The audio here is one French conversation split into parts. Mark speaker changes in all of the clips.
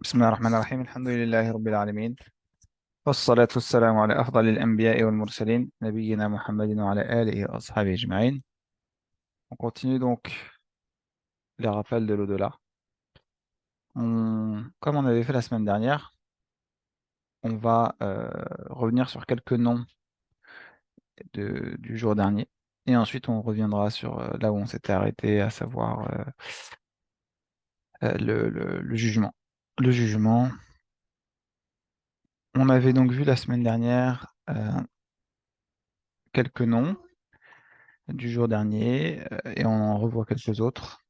Speaker 1: بسم الله الرحمن الرحيم الحمد لله رب العالمين والصلاة والسلام على أفضل الأنبياء والمرسلين نبينا محمد وعلى آله وأصحابه أجمعين. On continue donc les rappels de l'au-delà. Comme on avait fait la semaine dernière, on va revenir sur quelques noms du jour dernier et ensuite on reviendra sur là où on s'était arrêté, à savoir le jugement. Le jugement, on avait donc vu la semaine dernière quelques noms du jour dernier et on en revoit quelques autres.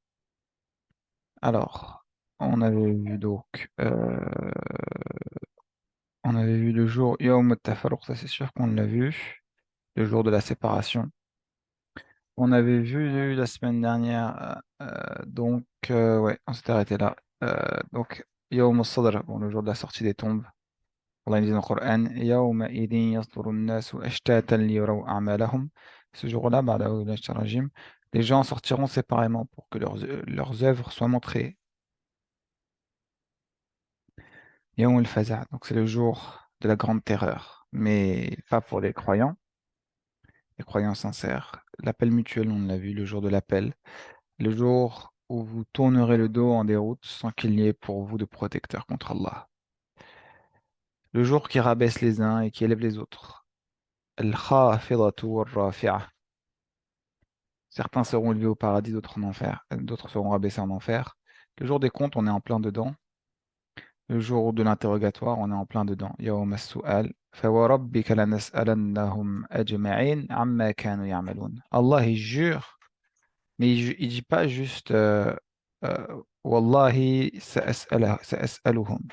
Speaker 1: Alors, on avait vu donc, on avait vu le jour Yawm al-Tafaruq, ça c'est sûr qu'on l'a vu, le jour de la séparation. On avait vu la semaine dernière, ouais, on s'était arrêté là. Donc, Yawm al-Sadr, bon, le jour de la sortie des tombes. Allah dit dans le Coran, Yawma idin yasduru an-nasu ashtatan liyuraw a'malahum. Ce jour-là, ba'da a'udhu billahi minash rajim, les gens sortiront séparément pour que leurs œuvres soient montrées. Yawm al-Faza', donc c'est le jour de la grande terreur, mais pas pour les croyants sincères. L'appel mutuel, on l'a vu, le jour de l'appel, le jour où vous tournerez le dos en déroute sans qu'il n'y ait pour vous de protecteur contre Allah. Le jour qui rabaisse les uns et qui élève les autres. Al-Khafidatu wal-Rafi'ah. Certains seront élevés au paradis, d'autres en enfer, d'autres seront rabaissés en enfer. Le jour des comptes, on est en plein dedans. Le jour de l'interrogatoire, on est en plein dedans. Yawm as-su'al. فَوَرَبِّكَ لَنَسْأَلَنَّهُمْ أَجْمَعِينَ عَمَّا كَانُوا يَعْمَلُونَ. Allah, il jure, mais il dit pas juste Wallahi sa'as'aluhum.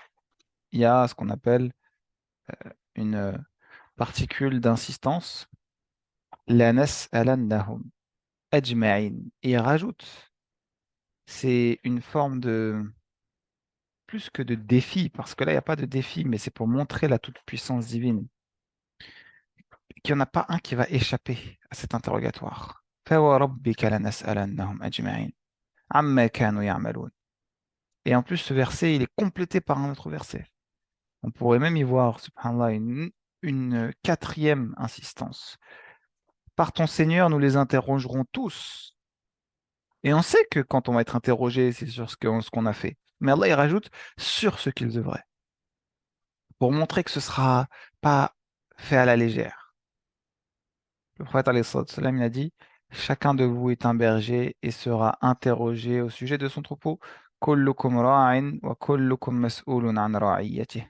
Speaker 1: Il y a ce qu'on appelle une particule d'insistance. لَنَسْأَلَنَّهُمْ أَجْمَعِينَ. Et il rajoute, c'est une forme de plus que de défi, parce que là, il n'y a pas de défi, mais c'est pour montrer la toute-puissance divine, qu'il n'y en a pas un qui va échapper à cet interrogatoire. فَوَرَبِّكَ لَنَسْأَلَنَّهُمْ أَجْمَعِينَ عَمَّا كَانُوا يَعْمَلُونَ. Et en plus, ce verset, il est complété par un autre verset. On pourrait même y voir, subhanallah, une quatrième insistance. Par ton Seigneur, nous les interrogerons tous. Et on sait que quand on va être interrogé, c'est sur ce qu'on a fait. Mais Allah, il rajoute sur ce qu'ils œuvraient, pour montrer que ce ne sera pas fait à la légère. Le prophète, alayhi salatu wassalam, il a dit, chacun de vous est un berger et sera interrogé au sujet de son troupeau. Kullukum ra'in wa kullukum mas'ulun an ra'iyatihi.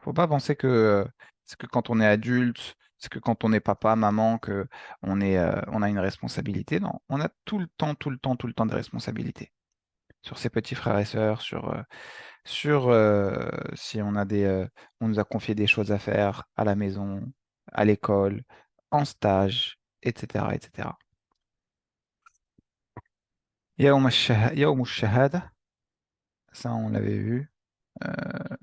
Speaker 1: Faut pas penser que c'est que quand on est adulte, c'est que quand on est papa, maman, que on a une responsabilité. Non, on a tout le temps, tout le temps, tout le temps des responsabilités sur ses petits frères et sœurs, sur si on a on nous a confié des choses à faire à la maison, à l'école, en stage, etc., etc. Yawm al-Shahada, ça on l'avait vu, euh,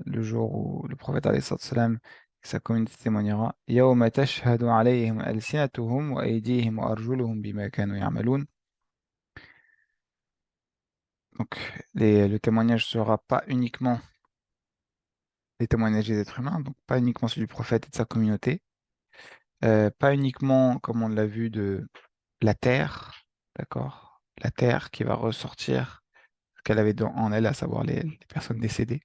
Speaker 1: le jour où le prophète alayhi salatu wassalam et sa communauté témoignera. يَوْمَ تَشْهَدُ عَلَيْهِمْ أَلْسِنَتُهُمْ وَأَيْدِيهِمْ وَأَرْجُلُهُم بِمَا كَانُوا يَعْمَلُونَ. Donc le témoignage ne sera pas uniquement les témoignages des êtres humains, donc pas uniquement celui du prophète et de sa communauté, pas uniquement, comme on l'a vu, de la terre, d'accord? La terre qui va ressortir ce qu'elle avait en elle, à savoir les personnes décédées,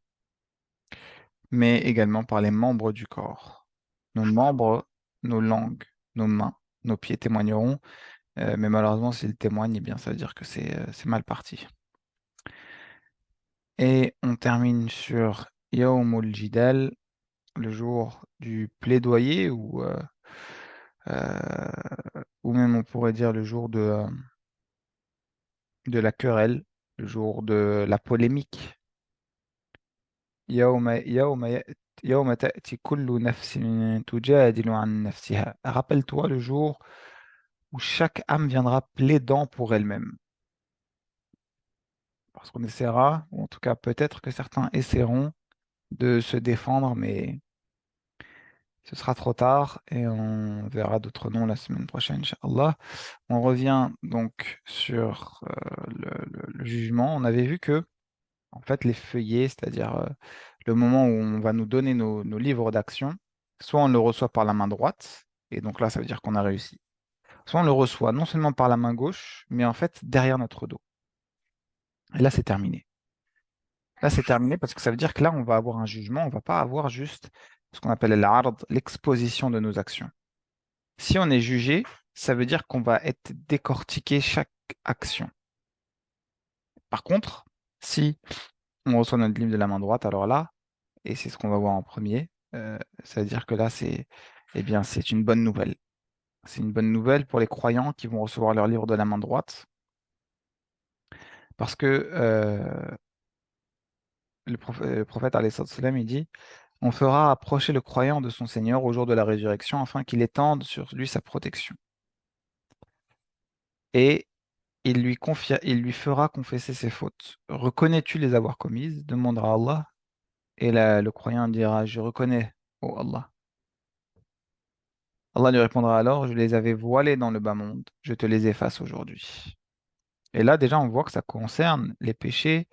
Speaker 1: mais également par les membres du corps. Nos membres, nos langues, nos mains, nos pieds témoigneront, mais malheureusement, s'ils témoignent, eh bien, ça veut dire que c'est mal parti. Et on termine sur Yawmul Jidal, le jour du plaidoyer, ou même on pourrait dire le jour de la querelle, le jour de la polémique. يوم يوم يأت- يوم تأتي كل نفس تجادل عن نفسها. Rappelle-toi le jour où chaque âme viendra plaidant pour elle-même. Parce qu'on essaiera, ou en tout cas peut-être que certains essaieront de se défendre, mais ce sera trop tard et on verra d'autres noms la semaine prochaine, Inch'Allah. On revient donc sur le jugement. On avait vu que En fait, les feuillets, c'est-à-dire le moment où on va nous donner nos livres d'action, soit on le reçoit par la main droite, et donc là, ça veut dire qu'on a réussi. Soit on le reçoit non seulement par la main gauche, mais en fait derrière notre dos. Et là, c'est terminé. Là, c'est terminé parce que ça veut dire que là, on va avoir un jugement, on va pas avoir juste ce qu'on appelle l'ard, l'exposition de nos actions. Si on est jugé, ça veut dire qu'on va être décortiqué chaque action. Par contre, si on reçoit notre livre de la main droite, alors là, et c'est ce qu'on va voir en premier, ça veut dire que là, eh bien, c'est une bonne nouvelle. C'est une bonne nouvelle pour les croyants qui vont recevoir leur livre de la main droite, parce que le prophète, alayhi salam, il dit, on fera approcher le croyant de son Seigneur au jour de la résurrection afin qu'il étende sur lui sa protection. Et il lui fera confesser ses fautes. Reconnais-tu les avoir commises? Demandera Allah. Et le croyant dira, je reconnais, ô Allah. Allah lui répondra alors, je les avais voilés dans le bas monde, je te les efface aujourd'hui. Et là, déjà, on voit que ça concerne les péchés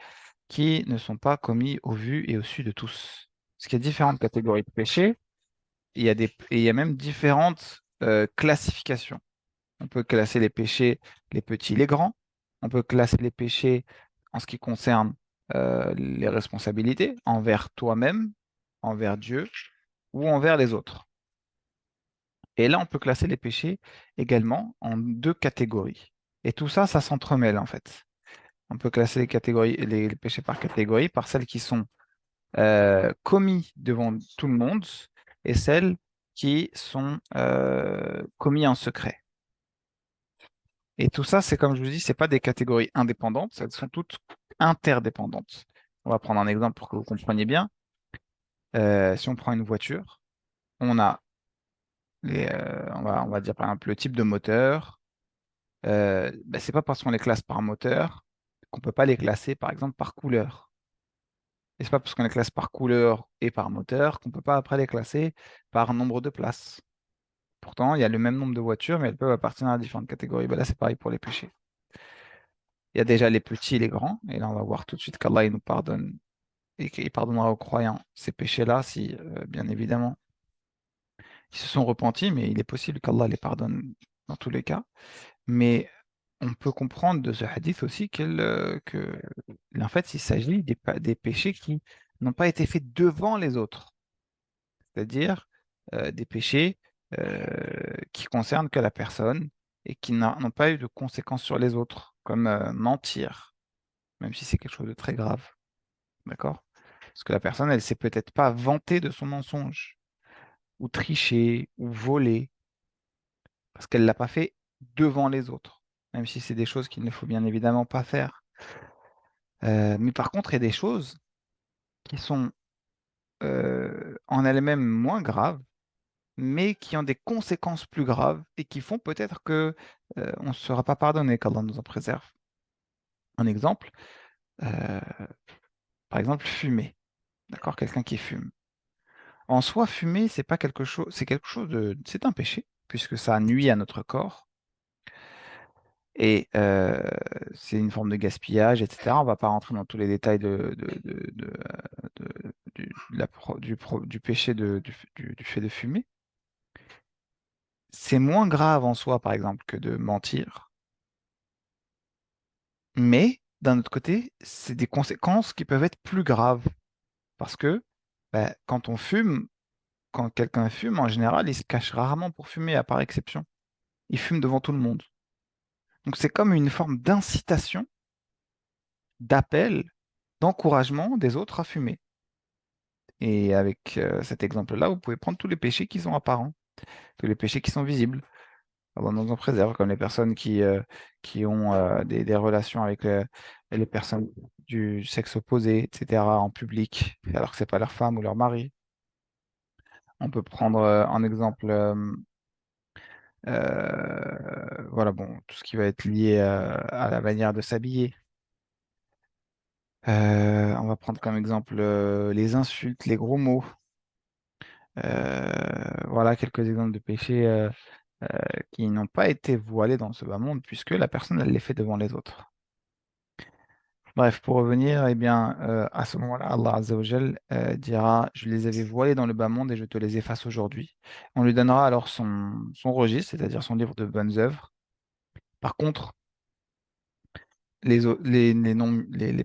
Speaker 1: qui ne sont pas commis au vu et au su de tous. Parce qu'il y a différentes catégories de péchés, et il y a même différentes classifications. On peut classer les péchés, les petits, les grands. On peut classer les péchés en ce qui concerne les responsabilités envers toi-même, envers Dieu ou envers les autres. Et là, on peut classer les péchés également en deux catégories. Et tout ça, ça s'entremêle en fait. On peut classer les catégories, les péchés par catégorie, par celles qui sont commis devant tout le monde et celles qui sont commis en secret. Et tout ça, c'est comme je vous dis, c'est pas des catégories indépendantes, elles sont toutes interdépendantes. On va prendre un exemple pour que vous compreniez bien. Si on prend une voiture, on a on va dire par exemple le type de moteur. C'est pas parce qu'on les classe par moteur qu'on peut pas les classer par exemple par couleur. Et c'est pas parce qu'on les classe par couleur et par moteur qu'on peut pas après les classer par nombre de places. Pourtant, il y a le même nombre de voitures, mais elles peuvent appartenir à différentes catégories. Ben là, c'est pareil pour les péchés. Il y a déjà les petits et les grands, et là, on va voir tout de suite qu'Allah il nous pardonne et qu'il pardonnera aux croyants ces péchés-là, si, bien évidemment, ils se sont repentis, mais il est possible qu'Allah les pardonne dans tous les cas. Mais on peut comprendre de ce hadith aussi que, en fait, il s'agit des péchés qui n'ont pas été faits devant les autres, c'est-à-dire des péchés qui concernent que la personne et qui n'ont pas eu de conséquences sur les autres, comme mentir, même si c'est quelque chose de très grave, d'accord? Parce que la personne, elle s'est peut-être pas vantée de son mensonge, ou tricher, ou voler, parce qu'elle l'a pas fait devant les autres, même si c'est des choses qu'il ne faut bien évidemment pas faire. Mais par contre, il y a des choses qui sont en elles-mêmes moins graves, mais qui ont des conséquences plus graves et qui font peut-être que on ne sera pas pardonné, qu'Allah nous en préserve. Un exemple, euh, par exemple, fumer. D'accord? Quelqu'un qui fume. En soi, fumer, c'est quelque chose c'est un péché, puisque ça nuit à notre corps. Et c'est une forme de gaspillage, etc. On ne va pas rentrer dans tous les détails du péché du fait de fumer. C'est moins grave en soi, par exemple, que de mentir. Mais d'un autre côté, c'est des conséquences qui peuvent être plus graves. Parce que quand on fume, quand quelqu'un fume, en général, il se cache rarement pour fumer, à part exception. Il fume devant tout le monde. Donc c'est comme une forme d'incitation, d'appel, d'encouragement des autres à fumer. Et avec cet exemple-là, vous pouvez prendre tous les péchés qui sont apparents, tous les péchés qui sont visibles. Allah nous en préserve, comme les personnes qui ont des relations avec les personnes du sexe opposé, etc., en public, alors que c'est pas leur femme ou leur mari. On peut prendre en exemple, voilà, bon, tout ce qui va être lié à la manière de s'habiller. On va prendre comme exemple les insultes, les gros mots. Voilà quelques exemples de péchés qui n'ont pas été voilés dans ce bas monde, puisque la personne, elle les fait devant les autres. Bref, pour revenir, eh bien, à ce moment-là, Allah Azza wa Jal, dira, je les avais voilés dans le bas monde et je te les efface aujourd'hui. On lui donnera alors son registre, c'est-à-dire son livre de bonnes œuvres. Par contre, les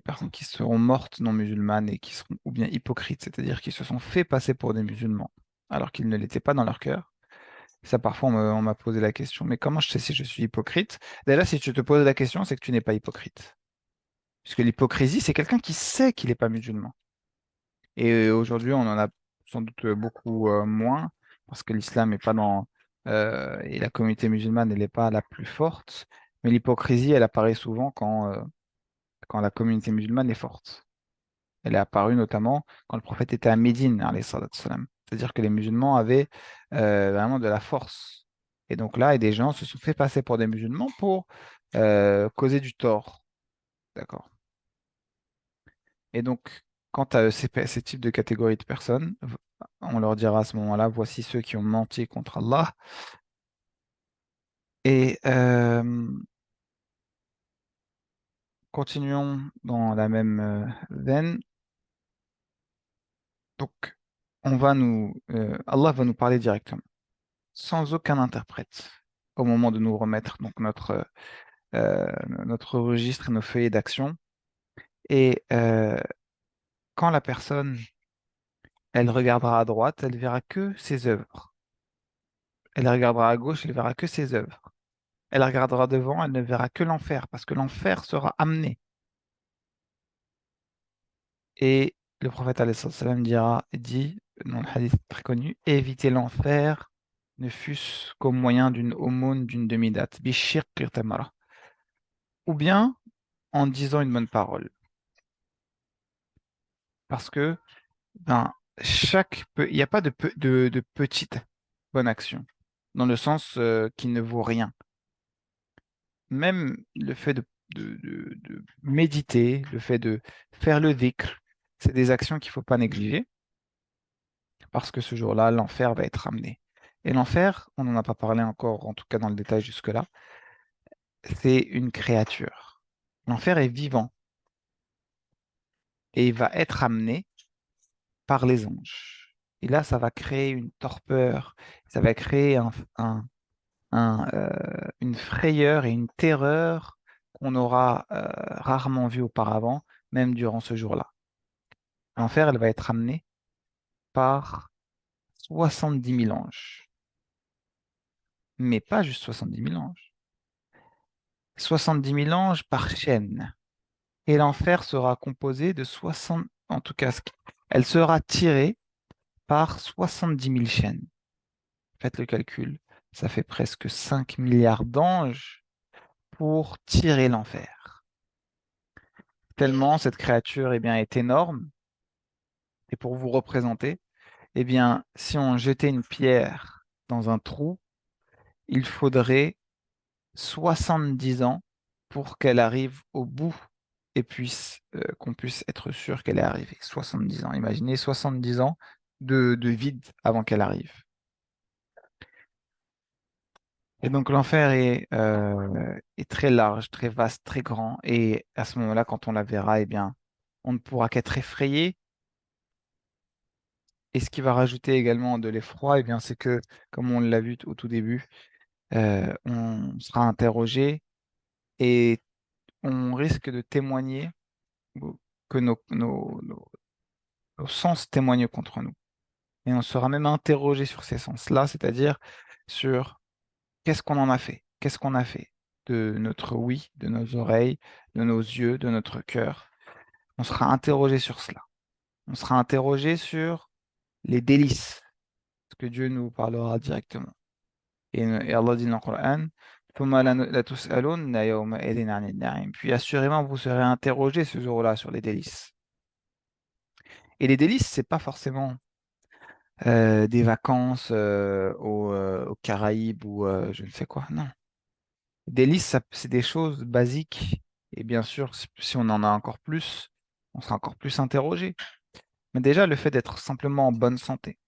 Speaker 1: personnes qui seront mortes non musulmanes et qui seront ou bien hypocrites, c'est-à-dire qui se sont fait passer pour des musulmans, alors qu'ils ne l'étaient pas dans leur cœur. Ça, parfois, on m'a posé la question, mais comment je sais si je suis hypocrite? Déjà, si tu te poses la question, c'est que tu n'es pas hypocrite. Puisque l'hypocrisie, c'est quelqu'un qui sait qu'il n'est pas musulman. Et aujourd'hui, on en a sans doute beaucoup moins, parce que l'islam n'est pas dans... et la communauté musulmane, elle n'est pas la plus forte. Mais l'hypocrisie, elle apparaît souvent quand la communauté musulmane est forte. Elle est apparue notamment quand le prophète était à Médine, alayhi salatu wassalam. C'est-à-dire que les musulmans avaient vraiment de la force. Et donc là, et des gens se sont fait passer pour des musulmans pour causer du tort. D'accord. Et donc, quant à ces types de catégories de personnes, on leur dira à ce moment-là, voici ceux qui ont menti contre Allah. Et continuons dans la même veine. Donc, Allah va nous parler directement, sans aucun interprète, au moment de nous remettre donc notre registre et nos feuillets d'action. Et quand la personne, elle regardera à droite, elle verra que ses œuvres. Elle regardera à gauche, elle verra que ses œuvres. Elle regardera devant, elle ne verra que l'enfer, parce que l'enfer sera amené. Et le prophète alayhi salam dit, dans le hadith très connu, évitez l'enfer, ne fût-ce qu'au moyen d'une aumône d'une demi-date, bishir tamara, ou bien en disant une bonne parole. Parce que ben, il n'y a pas de petite bonne action, dans le sens qui ne vaut rien. Même le fait de méditer, le fait de faire le dhikr, c'est des actions qu'il ne faut pas négliger, parce que ce jour-là, l'enfer va être amené. Et l'enfer, on n'en a pas parlé encore, en tout cas dans le détail jusque-là, c'est une créature. L'enfer est vivant et il va être amené par les anges. Et là, ça va créer une torpeur, ça va créer une frayeur et une terreur qu'on aura rarement vu auparavant, même durant ce jour-là. L'enfer, elle va être amenée par 70 000 anges, mais pas juste 70 000 anges. 70 000 anges par chaîne. Et l'enfer sera composé de 60, en tout cas, elle sera tirée par 70 000 chaînes. Faites le calcul, ça fait presque 5 milliards d'anges pour tirer l'enfer. Tellement cette créature eh bien, est énorme. Et pour vous représenter, eh bien, si on jetait une pierre dans un trou, il faudrait 70 ans pour qu'elle arrive au bout et qu'on puisse être sûr qu'elle est arrivée. 70 ans. Imaginez 70 ans de vide avant qu'elle arrive. Et donc l'enfer est très large, très vaste, très grand. Et à ce moment-là, quand on la verra, eh bien, on ne pourra qu'être effrayé. Et ce qui va rajouter également de l'effroi, eh bien, c'est que, comme on l'a vu au tout début, on sera interrogé et on risque de témoigner ou que nos sens témoignent contre nous. Et on sera même interrogé sur ces sens-là, c'est-à-dire sur qu'est-ce qu'on en a fait, qu'est-ce qu'on a fait de notre oui, de nos oreilles, de nos yeux, de notre cœur. On sera interrogé sur cela. On sera interrogé sur les délices, parce que Dieu nous parlera directement. Et Allah dit dans le Coran, puis assurément, vous serez interrogé ce jour-là sur les délices. Et les délices, c'est pas forcément des vacances aux Caraïbes ou je ne sais quoi. Non. Délices, c'est des choses basiques. Et bien sûr, si on en a encore plus, on sera encore plus interrogé. Mais déjà, le fait d'être simplement en bonne santé,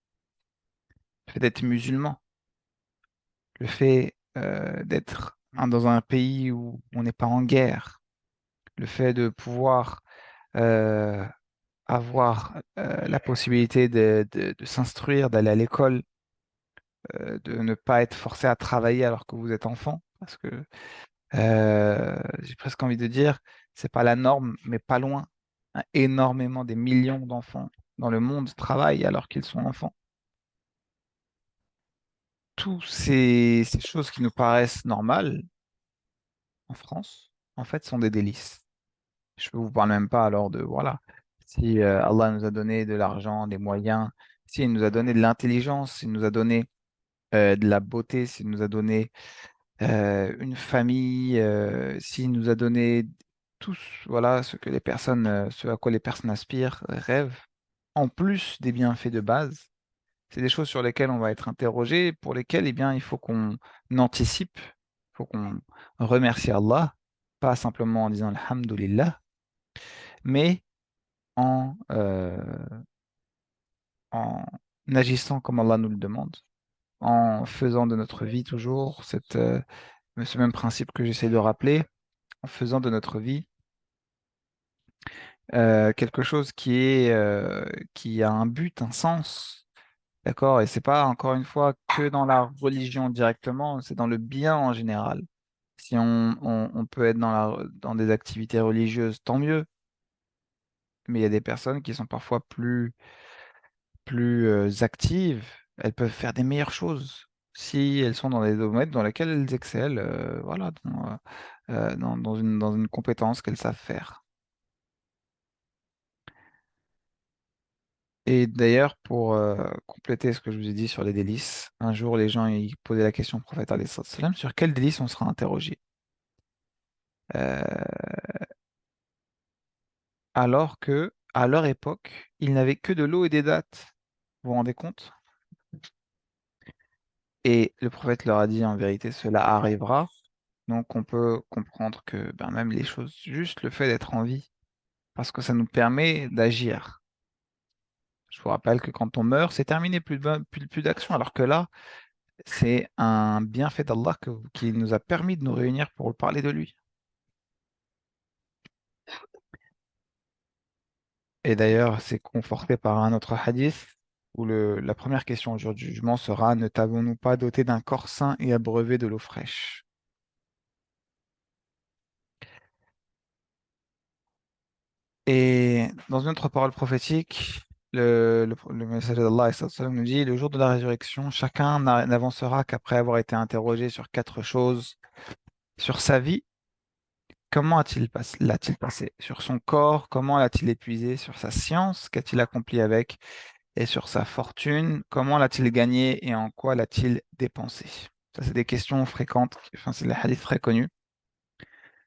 Speaker 1: le fait d'être musulman, le fait d'être dans un pays où on n'est pas en guerre, le fait de pouvoir euh, avoir la possibilité de s'instruire, d'aller à l'école, de ne pas être forcé à travailler alors que vous êtes enfant, parce que j'ai presque envie de dire, c'est pas la norme, mais pas loin. Hein, énormément, des millions d'enfants dans le monde travaillent alors qu'ils sont enfants. Tous ces choses qui nous paraissent normales en France, en fait, sont des délices. Je ne vous parle même pas alors de, voilà, si Allah nous a donné de l'argent, des moyens, s'il nous a donné de l'intelligence, s'il nous a donné de la beauté, s'il nous a donné une famille, s'il nous a donné tous, voilà, ce que les personnes, ce à quoi les personnes aspirent, rêvent, en plus des bienfaits de base, c'est des choses sur lesquelles on va être interrogé, pour lesquelles, eh bien, il faut qu'on anticipe, il faut qu'on remercie Allah, pas simplement en disant Alhamdulillah, mais en agissant comme Allah nous le demande, en faisant de notre vie toujours ce même principe que j'essaie de rappeler, en faisant de notre vie quelque chose qui a un but, un sens, d'accord? Et c'est pas encore une fois que dans la religion directement, c'est dans le bien en général. Si on peut être dans des activités religieuses, tant mieux, mais il y a des personnes qui sont parfois plus actives, elles peuvent faire des meilleures choses si elles sont dans des domaines dans lesquels elles excellent, voilà, dans une compétence qu'elles savent faire. Et d'ailleurs, pour compléter ce que je vous ai dit sur les délices, un jour, les gens ils posaient la question au prophète alayhi salatu wassalam, sur quel délice on sera interrogé. Euh, alors que, à leur époque, ils n'avaient que de l'eau et des dattes. Vous vous rendez compte? Et le prophète leur a dit, en vérité, cela arrivera. Donc, on peut comprendre que ben, même les choses, juste le fait d'être en vie, parce que ça nous permet d'agir. Je vous rappelle que quand on meurt, c'est terminé, plus d'action. Alors que là, c'est un bienfait d'Allah qui nous a permis de nous réunir pour parler de lui. Et d'ailleurs, c'est conforté par un autre hadith où la première question au jour du jugement sera: ne t'avons-nous pas doté d'un corps sain et abreuvé de l'eau fraîche? Et dans une autre parole prophétique, le messager d'Allah sallam, nous dit: le jour de la résurrection, chacun n'avancera qu'après avoir été interrogé sur quatre choses: sur sa vie, comment l'a-t-il passé? Sur son corps, comment l'a-t-il épuisé? Sur sa science, qu'a-t-il accompli avec? Et sur sa fortune, comment l'a-t-il gagné et en quoi l'a-t-il dépensé? Ça, c'est des questions fréquentes, enfin, c'est les hadiths très connus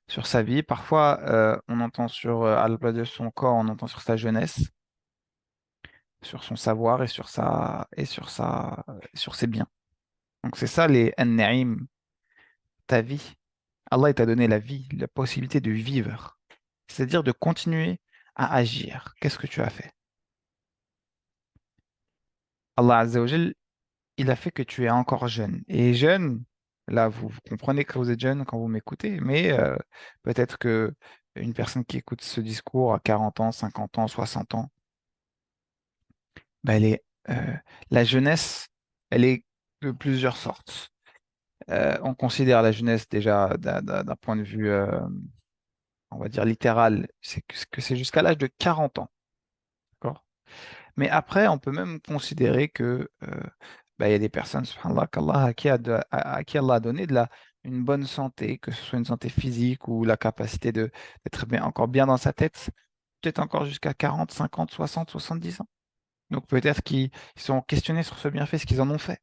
Speaker 1: sur sa vie. Parfois, on entend à la place de son corps, on entend sur sa jeunesse, sur son savoir sur ses biens. Donc, c'est ça les an-na'im, ta vie. Allah, il t'a donné la vie, la possibilité de vivre, c'est-à-dire de continuer à agir. Qu'est-ce que tu as fait? Allah Azza wa Jal, il a fait que tu es encore jeune. Et jeune, là, vous comprenez que vous êtes jeune quand vous m'écoutez, mais peut-être que une personne qui écoute ce discours à 40 ans, 50 ans, 60 ans, bah, la jeunesse, elle est de plusieurs sortes. On considère la jeunesse déjà d'un point de vue, on va dire littéral, c'est que c'est jusqu'à l'âge de 40 ans. D'accord. Mais après, on peut même considérer que bah, il y a des personnes, subhanallah, à qui Allah a donné une bonne santé, que ce soit une santé physique ou la capacité d'être encore bien dans sa tête, peut-être encore jusqu'à 40, 50, 60, 70 ans. Donc peut-être qu'ils sont questionnés sur ce bienfait, ce qu'ils en ont fait.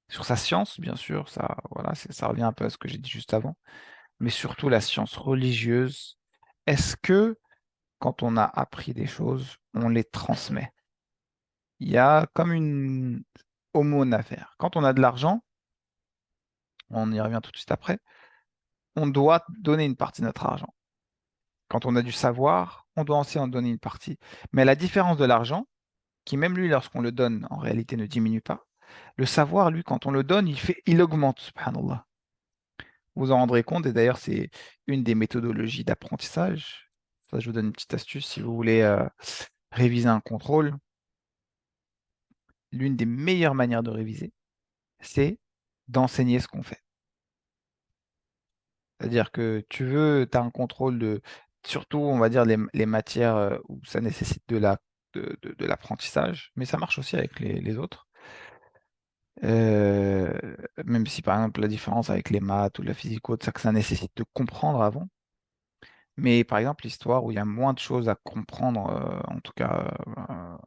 Speaker 1: Sur sa science, bien sûr, ça, voilà, ça revient un peu à ce que j'ai dit juste avant, mais surtout la science religieuse. Est-ce que quand on a appris des choses, on les transmet? Il y a comme une aumône à faire. Quand on a de l'argent, on y revient tout de suite après, on doit donner une partie de notre argent. Quand on a du savoir, on doit aussi en donner une partie. Mais la différence de l'argent, qui même lui, lorsqu'on le donne, en réalité ne diminue pas, le savoir, lui, quand on le donne, il augmente, subhanallah. Vous en rendrez compte, et d'ailleurs, c'est une des méthodologies d'apprentissage. Ça, je vous donne une petite astuce si vous voulez réviser un contrôle. L'une des meilleures manières de réviser, c'est d'enseigner ce qu'on fait. C'est-à-dire que tu as un contrôle de, surtout, on va dire, les matières où ça nécessite de l'apprentissage, mais ça marche aussi avec les autres. Euh, Même si, par exemple, la différence avec les maths ou la physique ou autre, c'est que ça nécessite de comprendre avant. Mais par exemple, l'histoire où il y a moins de choses à comprendre, en tout cas,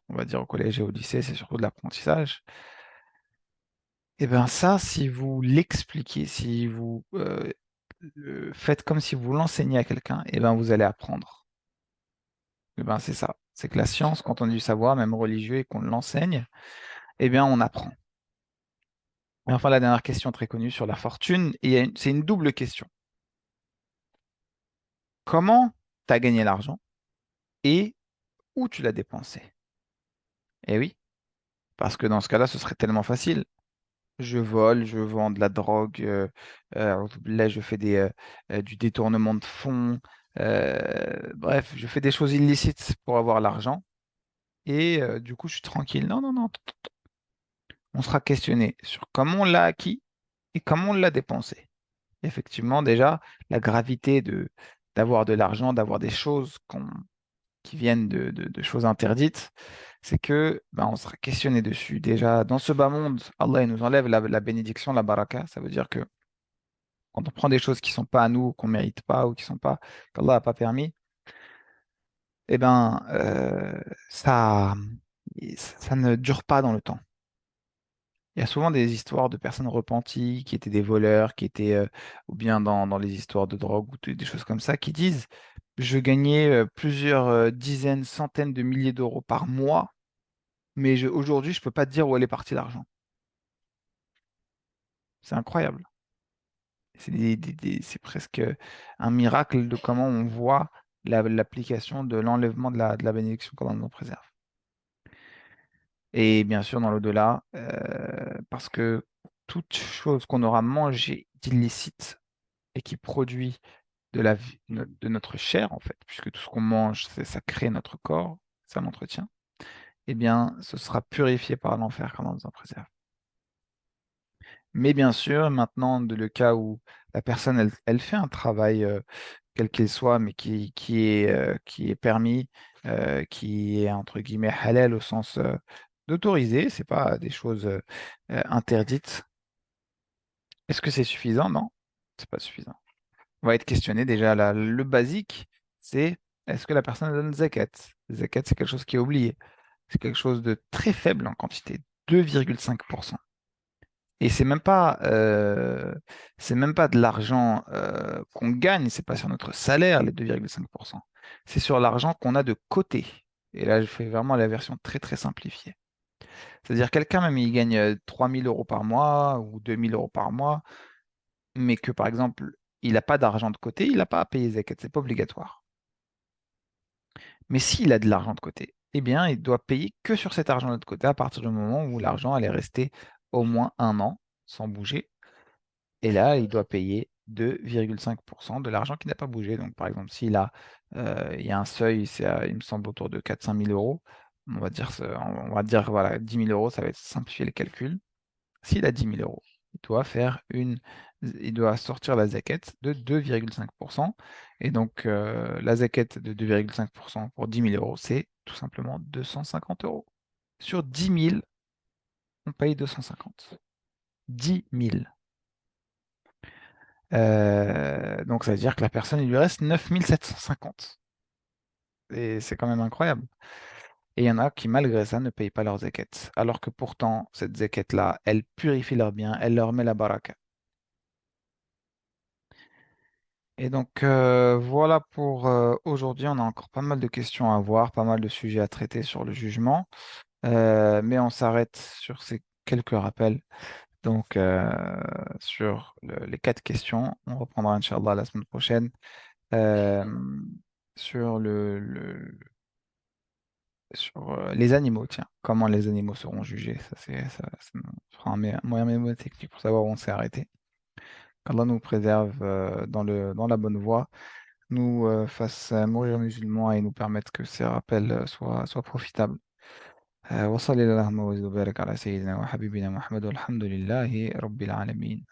Speaker 1: on va dire au collège et au lycée, c'est surtout de l'apprentissage. Et bien ça, si vous l'expliquez, si vous faites comme si vous l'enseignez à quelqu'un, et ben vous allez apprendre. Et ben c'est ça. C'est que la science, quand on dit du savoir, même religieux, et qu'on l'enseigne, eh bien on apprend. Et enfin, la dernière question très connue sur la fortune, et c'est une double question. Comment tu as gagné l'argent et où tu l'as dépensé? Eh oui, parce que dans ce cas-là, ce serait tellement facile. Je vole, je vends de la drogue, là je fais du détournement de fonds, bref, je fais des choses illicites pour avoir l'argent et du coup je suis tranquille. Non, non, non, on sera questionné sur comment on l'a acquis et comment on l'a dépensé. Effectivement, déjà, la gravité d'avoir de l'argent, d'avoir des choses qui viennent de choses interdites, c'est que ben, on sera questionné dessus. Déjà, dans ce bas monde, Allah il nous enlève la bénédiction, la baraka. Ça veut dire que quand on prend des choses qui sont pas à nous, qu'on mérite pas ou qui sont pas, qu'Allah n'a pas permis, eh ben, ça ne dure pas dans le temps. Il y a souvent des histoires de personnes repenties qui étaient des voleurs, qui étaient, ou bien dans les histoires de drogue ou des choses comme ça, qui disent, je gagnais plusieurs dizaines, centaines de milliers d'euros par mois, mais aujourd'hui, je peux pas te dire où elle est partie l'argent. C'est incroyable. C'est presque un miracle de comment on voit l'application de l'enlèvement de la bénédiction qu'Allah nous préserve. Et bien sûr, dans l'au-delà, parce que toute chose qu'on aura mangé d'illicite et qui produit de notre chair, en fait, puisque tout ce qu'on mange, ça crée notre corps, ça l'entretient, eh bien, ce sera purifié par l'enfer qu'Allah nous en préserve. Mais bien sûr, maintenant, le cas où la personne, elle fait un travail, quel qu'il soit, mais qui est permis, qui est entre guillemets halal au sens d'autorisé, c'est pas des choses interdites. Est-ce que c'est suffisant? Non, c'est pas suffisant. On va être questionné déjà là. Le basique, c'est est-ce que la personne donne zakat? Zakat, c'est quelque chose qui est oublié. C'est quelque chose de très faible en quantité, 2,5%. Et c'est même pas de l'argent qu'on gagne, c'est pas sur notre salaire, les 2,5%. C'est sur l'argent qu'on a de côté. Et là, je fais vraiment la version très très simplifiée. C'est-à-dire quelqu'un même il gagne 3 000 euros par mois ou 2 000 euros par mois, mais que par exemple, il n'a pas d'argent de côté, il n'a pas à payer zakat, c'est pas obligatoire. Mais s'il a de l'argent de côté, eh bien, il doit payer que sur cet argent de côté à partir du moment où l'argent allait rester au moins un an sans bouger. Et là, il doit payer 2,5% de l'argent qui n'a pas bougé. Donc, par exemple, il y a un seuil, il me semble, autour de 4 000 à 5 000 euros. On va dire, voilà, 10 000 euros, ça va être simplifier les calculs. S'il a 10 000 euros, il doit sortir la zakat de 2,5%. Et donc, la zakat de 2,5% pour 10 000 euros, c'est tout simplement 250 euros. Sur 10 000, on paye 250. 10 000. Donc, ça veut dire que la personne, il lui reste 9 750. Et c'est quand même incroyable. Et il y en a qui, malgré ça, ne payent pas leur zakat. Alors que pourtant, cette zakat-là, elle purifie leurs biens, elle leur met la baraka. Et donc, voilà pour aujourd'hui. On a encore pas mal de questions à voir, pas mal de sujets à traiter sur le jugement. Mais on s'arrête sur ces quelques rappels. Donc, sur les 4 questions, on reprendra, Inch'Allah, la semaine prochaine. euh, sur sur les animaux, tiens, comment les animaux seront jugés. Ça me fera un moyen mémotechnique pour savoir où on s'est arrêté. qu'Allah nous préserve dans la bonne voie, nous fasse mourir musulmans et nous permette que ces rappels soient profitables. وصلى اللهم وسلم وبارك على سيدنا وحبيبنا محمد والحمد لله رب العالمين.